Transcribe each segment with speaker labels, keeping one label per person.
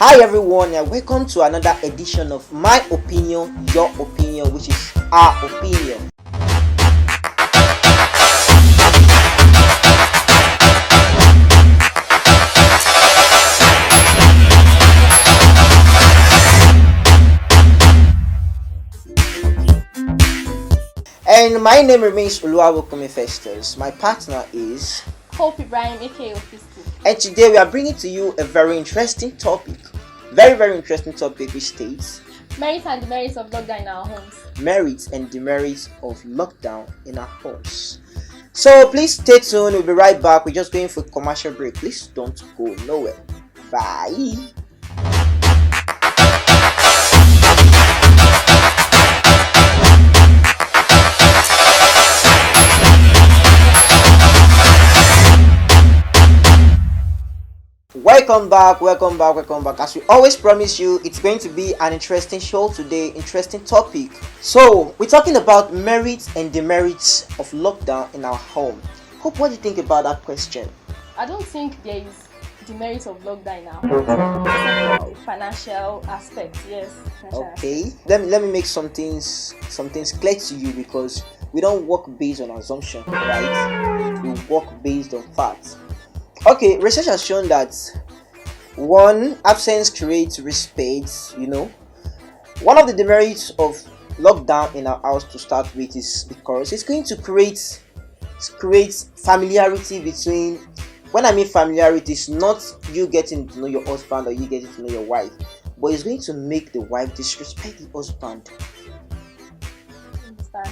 Speaker 1: Hi everyone, and welcome to another edition of My Opinion, Your Opinion, which is our opinion. And my name remains Oluwabukumi Festus. My partner is
Speaker 2: Hope Ibrahim, aka Ofisti.
Speaker 1: And today we are bringing to you a very interesting topic. Very interesting topic which states
Speaker 2: Merits and demerits of lockdown in our homes.
Speaker 1: merits and demerits of lockdown in our homes. So please stay tuned. We'll be right back. We're just going for a commercial break. Please don't go nowhere. Bye. Welcome back. As we always promise you, it's going to be an interesting show today, interesting topic. So, we're talking about merits and demerits of lockdown in our home. Hope, what do you think about that question?
Speaker 2: I don't think there is demerits of lockdown in our homes. Financial aspect, yes.
Speaker 1: Okay. Let me make some things clear to you, because we don't work based on assumption, right? We work based on facts. Okay, research has shown that one, absence creates respect. One of the demerits of lockdown in our house to start with is because it's going to create familiarity between. When I mean familiarity, it's not you getting to know your husband or you getting to know your wife, but it's going to make the wife disrespect the husband.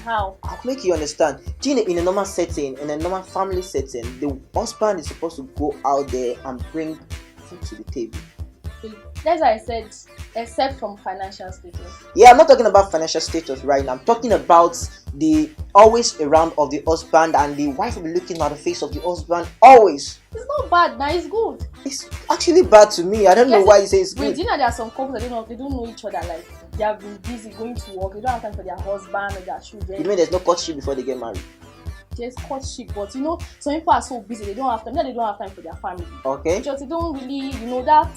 Speaker 2: How?
Speaker 1: I'll make you understand. In a normal setting, in a normal family setting, the husband is supposed to go out there and bring food to the table.
Speaker 2: That's why I said, except from financial status.
Speaker 1: Yeah, I'm not talking about financial status right now. I'm talking about the always around of the husband, and the wife will be looking at the face of the husband always.
Speaker 2: It's not bad, now it's good.
Speaker 1: It's actually bad to me. I don't know why you say it's good.
Speaker 2: Wait, do you know there are some couples that they don't know each other, like they have been busy going to work, they don't have time for their husband or their children.
Speaker 1: You mean there's no courtship before they get married?
Speaker 2: There's courtship, but some people are so busy they don't have time. They don't have time for their family.
Speaker 1: Okay.
Speaker 2: Just they don't really, that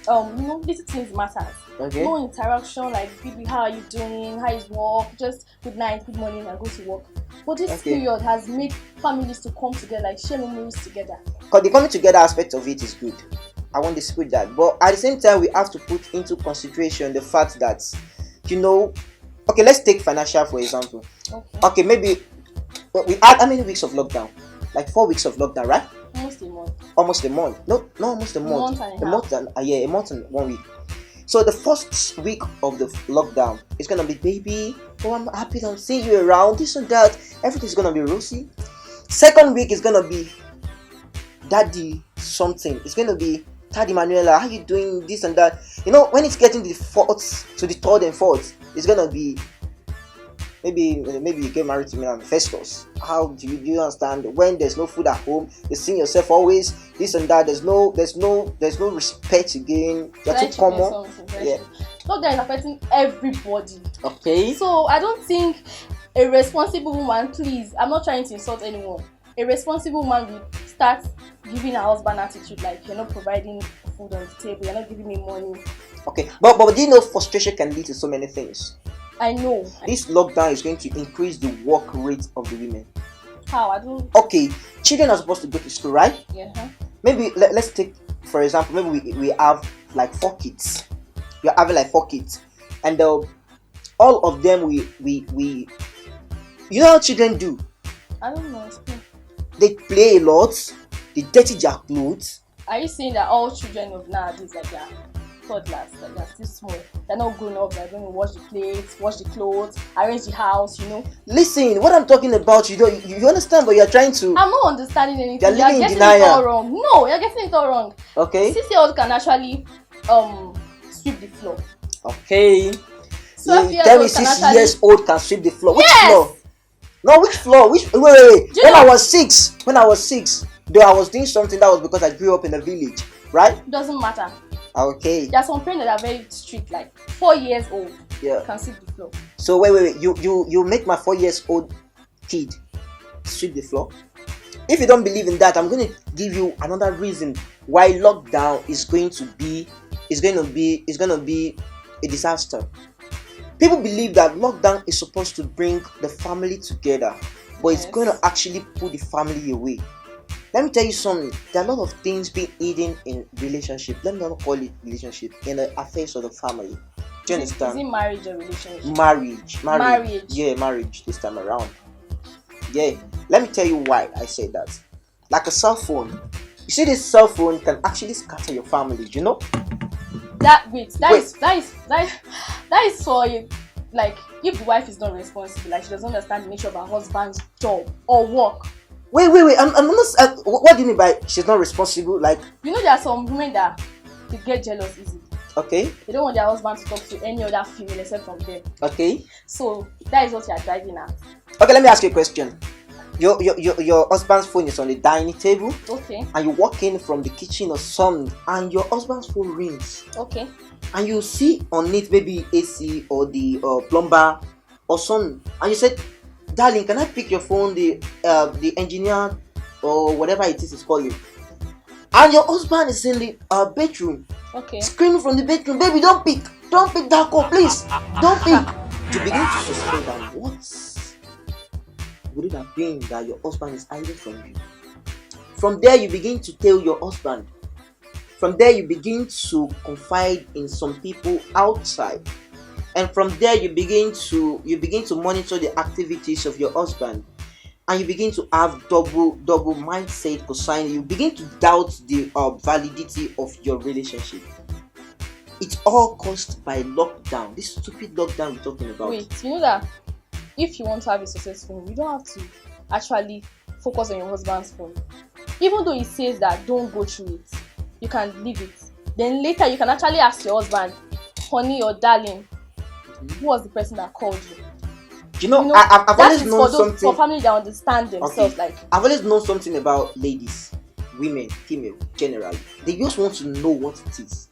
Speaker 2: little things matter.
Speaker 1: Okay.
Speaker 2: No interaction, like baby, how are you doing? How is work? Just good night, good morning, and go to work. But this period has made families to come together, like share memories together.
Speaker 1: Because the coming together aspect of it is good. I won't dispute that. But at the same time, we have to put into consideration the fact that, okay, let's take financial for example. Okay, maybe we had how many weeks of lockdown? Like 4 weeks of lockdown, right? Almost a month. No, almost a month. A month and 1 week. So the first week of the lockdown is gonna be, baby, oh, I'm happy to see you around, this and that. Everything's gonna be rosy. Second week is gonna be daddy something. It's gonna be Daddy Manuela, how you doing? This and that. When it's getting to the third and fourth, it's gonna be maybe you get married to me and Festus. How do you understand? When there's no food at home, you see yourself always this and that. There's no respect again. You're too common. Yeah.
Speaker 2: So that is affecting everybody.
Speaker 1: Okay.
Speaker 2: So I don't think a responsible woman, please, I'm not trying to insult anyone. A responsible woman will start giving her husband attitude like, you're not providing food on the table, you're not giving me money.
Speaker 1: Okay, but do you know frustration can lead to so many things?
Speaker 2: I know.
Speaker 1: This lockdown is going to increase the work rate of the women.
Speaker 2: How? I don't.
Speaker 1: Okay, children are supposed to go to school, right?
Speaker 2: Yeah.
Speaker 1: Maybe let's take, for example, maybe we have like 4 kids. You're having like 4 kids, and all of them we how children do?
Speaker 2: I don't know.
Speaker 1: They play a lot. They dirty their clothes.
Speaker 2: Are you saying that all children of nowadays, like they're toddlers, like they're still small, they're not grown up, they're going to wash the plates, wash the clothes, arrange the house,
Speaker 1: Listen, what I'm talking about, you understand, but you're trying to.
Speaker 2: I'm not understanding anything.
Speaker 1: You're living in
Speaker 2: getting
Speaker 1: denial.
Speaker 2: It all wrong. No, you're getting it all wrong.
Speaker 1: Okay.
Speaker 2: 6-year-olds can actually sweep the floor.
Speaker 1: Okay.
Speaker 2: So
Speaker 1: tell me 6 years old can sweep the floor. Which
Speaker 2: yes!
Speaker 1: floor? No, which floor? Wait. When I was six, though I was doing something that was because I grew up in a village, right?
Speaker 2: Doesn't matter.
Speaker 1: Okay.
Speaker 2: There are some parents that are very strict, like 4 years old.
Speaker 1: Yeah.
Speaker 2: Can sweep the floor.
Speaker 1: So wait. You make my 4 years old kid sweep the floor? If you don't believe in that, I'm going to give you another reason why lockdown is going to be is going to be a disaster. People believe that lockdown is supposed to bring the family together, but it's
Speaker 2: Yes.
Speaker 1: going to actually put the family away. Let me tell you something. There are a lot of things being hidden in relationship. Let me not call it relationship, in the affairs of the family. Do you
Speaker 2: Is
Speaker 1: understand?
Speaker 2: it marriage or relationship?
Speaker 1: Marriage. Yeah, marriage this time around. Yeah. Let me tell you why I say that. Like a cell phone. You see, this cell phone can actually scatter your family. You know?
Speaker 2: That wait, that
Speaker 1: Wait.
Speaker 2: is that is for you. Like if the wife is not responsible, like she doesn't understand the nature of her husband's job or work.
Speaker 1: Wait. I'm not. What do you mean by she's not responsible? Like,
Speaker 2: You know there are some women that they get jealous easily.
Speaker 1: okay,
Speaker 2: They don't want their husband to talk to any other female except from them.
Speaker 1: okay.
Speaker 2: So that is what you are driving at.
Speaker 1: Okay, let me ask you a question. Your husband's phone is on the dining table,
Speaker 2: Okay,
Speaker 1: and you walk in from the kitchen or something, and your husband's phone rings,
Speaker 2: okay.
Speaker 1: and you see on it maybe AC or the plumber or something, and you said, "Darling, can I pick your phone?" The engineer or whatever it is calling, and your husband is in the bedroom,
Speaker 2: Okay.
Speaker 1: screaming from the bedroom, "Baby, don't pick that call, please, don't pick." You begin to suspect that what would it have been that your husband is hiding from you. From there, you begin to tell your husband. From there, you begin to confide in some people outside, and from there, you begin to monitor the activities of your husband, and you begin to have double mindset concerning. You begin to doubt the validity of your relationship. It's all caused by lockdown. This stupid lockdown we're talking about.
Speaker 2: Wait, you know that if you want to have a successful home, you don't have to actually focus on your husband's phone. Even though he says that don't go through it, you can leave it. Then later you can actually ask your husband, honey or darling, who was the person that called you?
Speaker 1: You know,
Speaker 2: You know,
Speaker 1: I've
Speaker 2: that
Speaker 1: always
Speaker 2: is
Speaker 1: known
Speaker 2: for those
Speaker 1: something.
Speaker 2: for family that understand themselves. Like
Speaker 1: I've always known something about ladies, women, female, generally. They just want to know what it is.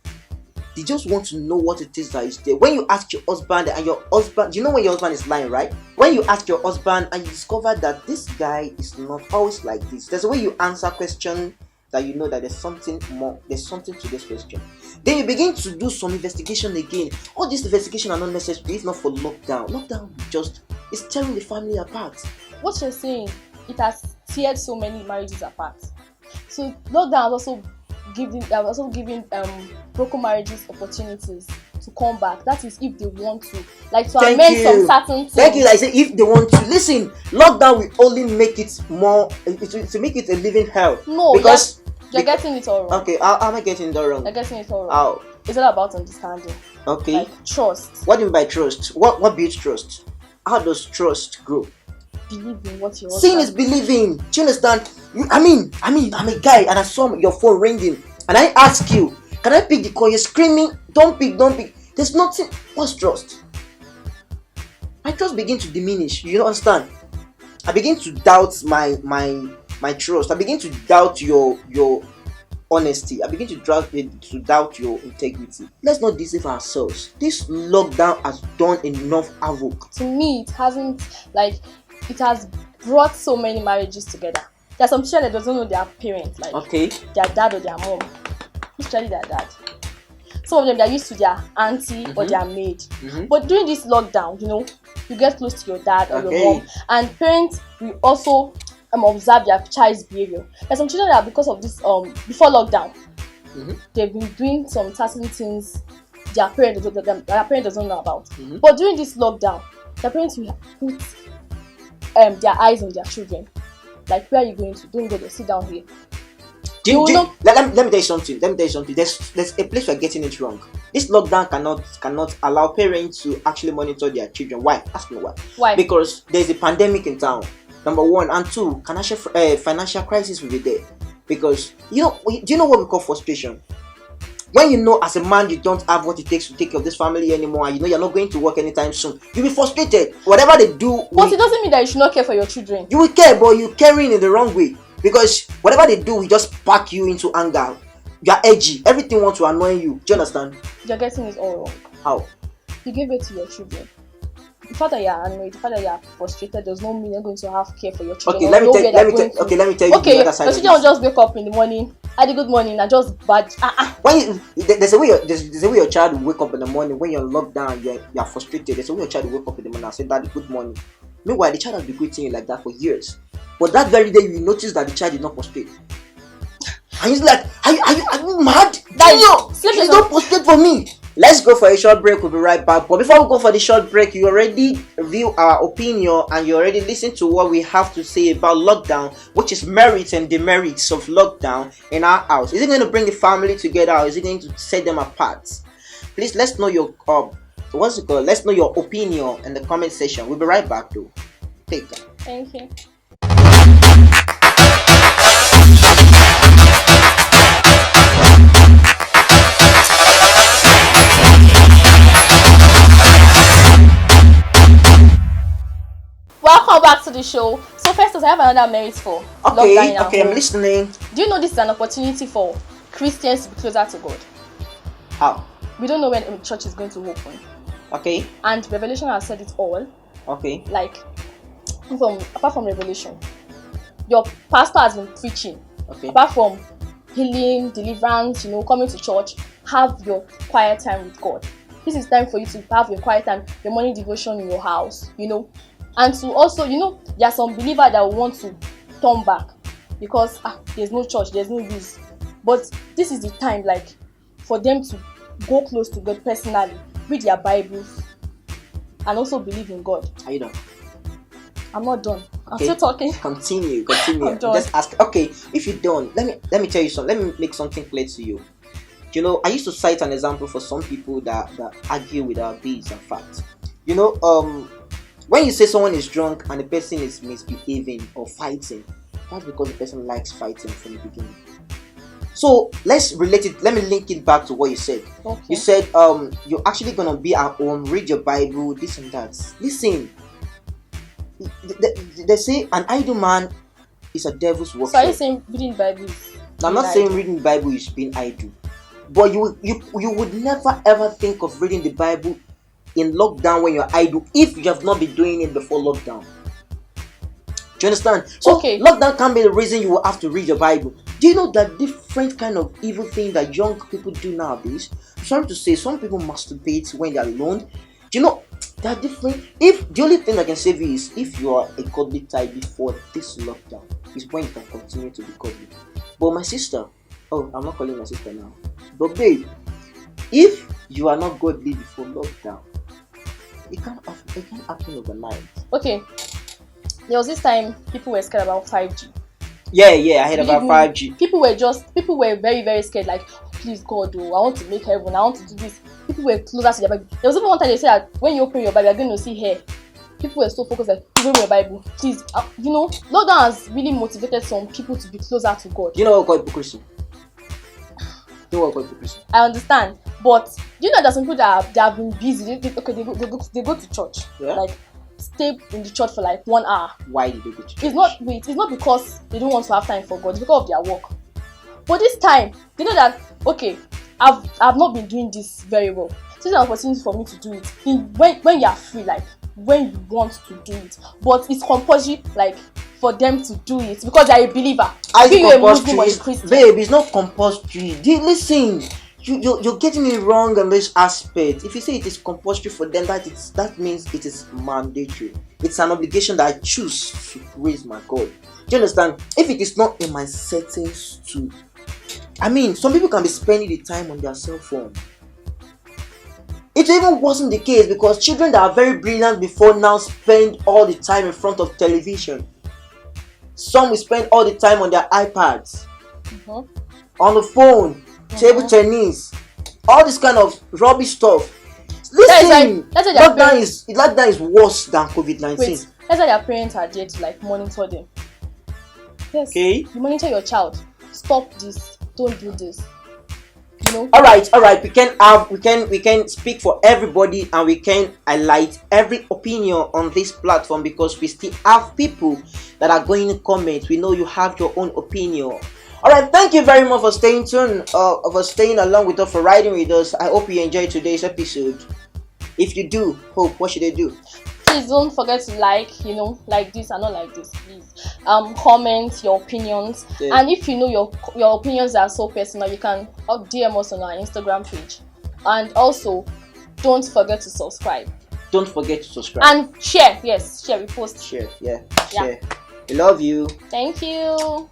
Speaker 1: They just want to know what it is that is there. When you ask your husband, and your husband, you know when your husband is lying, right? When you ask your husband and you discover that this guy is not always like this, there's a way you answer question that you know that there's something more, there's something to this question. Then you begin to do some investigation again. All this investigation are not necessary if not for lockdown. Lockdown just is tearing the family apart.
Speaker 2: what you're saying, it has teared so many marriages apart. So lockdown has also giving broken marriages opportunities to come back. That is if they want to, like to
Speaker 1: Thank
Speaker 2: amend
Speaker 1: you.
Speaker 2: some certain things.
Speaker 1: Thank you. I say if they want to listen, lockdown will only make it more. It will make it a living hell.
Speaker 2: No,
Speaker 1: because
Speaker 2: you're getting it all wrong.
Speaker 1: okay, how am I getting that wrong?
Speaker 2: You're getting it all wrong.
Speaker 1: How?
Speaker 2: It's all about understanding,
Speaker 1: Okay.
Speaker 2: like trust.
Speaker 1: What do you mean by trust? What builds trust? How does trust grow?
Speaker 2: Believe in what you're
Speaker 1: Seeing is believing. Do you understand? I mean, I'm a guy and I saw your phone ringing and I ask you, can I pick the call? You're screaming, don't pick. There's nothing. What's trust? My trust begin to diminish. You understand? I begin to doubt my trust. I begin to doubt your honesty. I begin to doubt your integrity. Let's not deceive ourselves. This lockdown has done enough havoc.
Speaker 2: To me, it hasn't, like, it has brought so many marriages together. There's some children that doesn't know their parents, like
Speaker 1: Okay.
Speaker 2: their dad or their mom, especially their dad. Some of them they're used to their auntie or their maid. But during this lockdown, you know, you get close to your dad or
Speaker 1: Okay.
Speaker 2: your mom, and parents will also observe their child's behavior. There's some children that because of this before lockdown, they've been doing some certain things their parents doesn't know about. But during this lockdown, their parents will put their eyes on their children. Like, where are you going to? Don't go there. Sit down here.
Speaker 1: Let me tell you something. There's a place we're getting it wrong. This lockdown cannot allow parents to actually monitor their children. Why? Ask me why.
Speaker 2: Why?
Speaker 1: Because there's a pandemic in town. Number one, and two, financial crisis will be there. Because do you know what we call frustration? When you know as a man you don't have what it takes to take care of this family anymore, and you know you're not going to work anytime soon, you'll be frustrated. Whatever they do,
Speaker 2: But it doesn't mean that you should not care for your children.
Speaker 1: you will care, but you're caring in the wrong way. Because whatever they do will just pack you into anger. You're edgy. Everything wants to annoy you. Do you understand?
Speaker 2: You're getting it all wrong.
Speaker 1: How?
Speaker 2: You give it to your children. The fact that you're annoyed, the fact that you're frustrated does not mean you're going to have care for your children.
Speaker 1: Okay, let me tell you the other side.
Speaker 2: Okay,
Speaker 1: of
Speaker 2: your
Speaker 1: the
Speaker 2: children will just wake up in the morning Adi, good morning. I just bad.
Speaker 1: When there's a way there's a way your child will wake up in the morning when you're locked down, you're frustrated. There's a way your child will wake up in the morning and say, "Daddy, good morning." Meanwhile, the child has been greeting you like that for years. But that very day, you notice that the child did not prostrate. And he's like, are you mad? Daniel, please don't prostrate for me. Let's go for a short break. We'll be right back. But before we go for the short break, you already view our opinion and you already listen to what we have to say about lockdown, which is merits and demerits of lockdown in our house. Is it going to bring the family together or is it going to set them apart? Please let's know your let's know your opinion in the comment section. We'll be right back though. Take care.
Speaker 2: Thank you. Welcome back to the show. So first, I have another merit for lockdown in our
Speaker 1: Okay,
Speaker 2: home.
Speaker 1: I'm listening.
Speaker 2: Do you know this is an opportunity for Christians to be closer to God?
Speaker 1: How?
Speaker 2: We don't know when the church is going to open.
Speaker 1: Okay.
Speaker 2: And Revelation has said it all.
Speaker 1: Okay.
Speaker 2: Like, apart from Revelation, your pastor has been preaching.
Speaker 1: Okay.
Speaker 2: Apart from healing, deliverance, coming to church, have your quiet time with God. This is time for you to have your quiet time, your morning devotion in your house, And to also, there are some believers that will want to turn back because there's no church, there's no use. But this is the time, like, for them to go close to God personally, read their Bibles, and also believe in God.
Speaker 1: Are you done?
Speaker 2: I'm not done. I'm
Speaker 1: Okay.
Speaker 2: still talking.
Speaker 1: Continue.
Speaker 2: I'm done.
Speaker 1: Just ask. Okay, if you're done, let me tell you something. Let me make something clear to you. I used to cite an example for some people that argue with our deeds and facts. When you say someone is drunk and the person is misbehaving or fighting, that's because the person likes fighting from the beginning. So let's relate it. Let me link it back to what you said.
Speaker 2: Okay.
Speaker 1: You said you're actually gonna be at home, read your Bible, this and that. Listen, they say an idle man is a devil's workshop.
Speaker 2: So are you saying reading the Bible?
Speaker 1: I'm not saying reading the Bible is being idle, but you would never ever think of reading the Bible in lockdown when you're idle if you have not been doing it before lockdown. Do you understand? So
Speaker 2: Okay.
Speaker 1: Lockdown can be the reason you will have to read your Bible. Do you know that different kind of evil thing that young people do nowadays? I'm sorry to say, some people masturbate when they're alone. Do you know they're different? If the only thing that can save you is if you are a godly type before this lockdown, is when you can continue to be godly. But my sister, I'm not calling my sister now. But babe, if you are not godly before lockdown, it can't happen overnight.
Speaker 2: Okay. There was this time people were scared about 5G.
Speaker 1: Yeah, I heard about 5G.
Speaker 2: People were very, very scared. Like, please God, I want to make heaven. I want to do this. People were closer to their Bible. There was even one time they said that when you open your Bible, you're going to see hair. People were so focused like, open your Bible, please. Lockdown has really motivated some people to be closer to God.
Speaker 1: You know what God hypocrisy?
Speaker 2: I understand, but do you know that some people that have been busy? They go to church.
Speaker 1: Yeah?
Speaker 2: Like, stay in the church for like 1 hour.
Speaker 1: Why did they go to church?
Speaker 2: It's not because they don't want to have time for God. It's because of their work. But this time, they know that, okay, I've not been doing this very well. So it's an opportunity for me to do it when you are free, like when you want to do it. But it's compulsory, like, for them to do it because they are a believer. Being a Muslim or a Christian.
Speaker 1: Babe, it's not compulsory. Listen, you're getting me wrong on this aspect. If you say it is compulsory for them, that means it is mandatory. It's an obligation that I choose to praise my God. Do you understand? If it is not in my settings too, some people can be spending the time on their cell phone. It even wasn't the case because children that are very brilliant before now spend all the time in front of television. Some will spend all the time on their iPads, on the phone, table tennis, all this kind of rubbish stuff. Listen, lockdown is worse than COVID-19.
Speaker 2: Wait, that's why their parents are there to like monitor them. Yes.
Speaker 1: Okay.
Speaker 2: You monitor your child. Stop this. Don't do this.
Speaker 1: All right. We can speak for everybody and we can highlight every opinion on this platform because we still have people that are going to comment. We know you have your own opinion. All right, thank you very much for staying tuned, for staying along with us, for riding with us. I hope you enjoyed today's episode. If you do, what should they do?
Speaker 2: Please don't forget to like, like this and not like this, please. Comment your opinions.
Speaker 1: Yeah.
Speaker 2: And if you know your opinions are so personal, you can DM us on our Instagram page. And also, don't forget to subscribe.
Speaker 1: Don't forget to subscribe.
Speaker 2: And share. Yes, share, repost.
Speaker 1: Share. Yeah.
Speaker 2: Yeah.
Speaker 1: Share. We love you.
Speaker 2: Thank you.